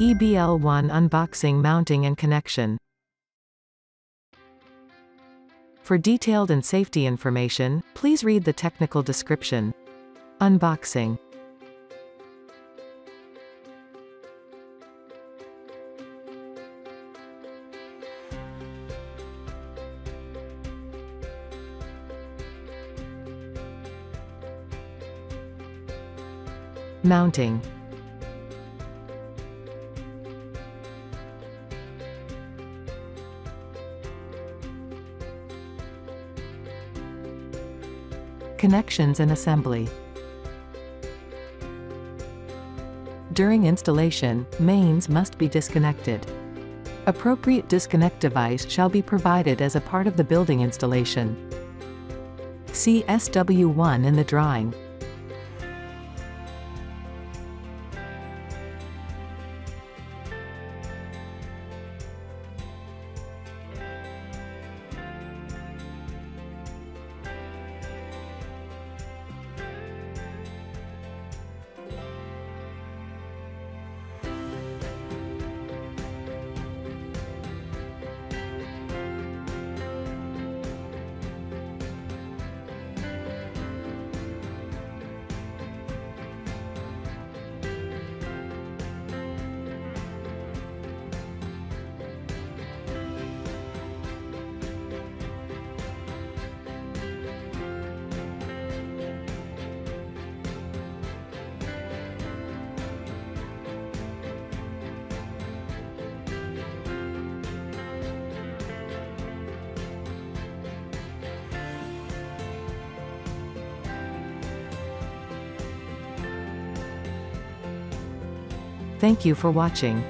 EBL1 Unboxing, Mounting and Connection. For detailed and safety information, please read the technical description. Unboxing. Mounting. Connections and assembly. During installation, mains must be disconnected. Appropriate disconnect device shall be provided as a part of the building installation. See SW1 in the drawing. Thank you for watching.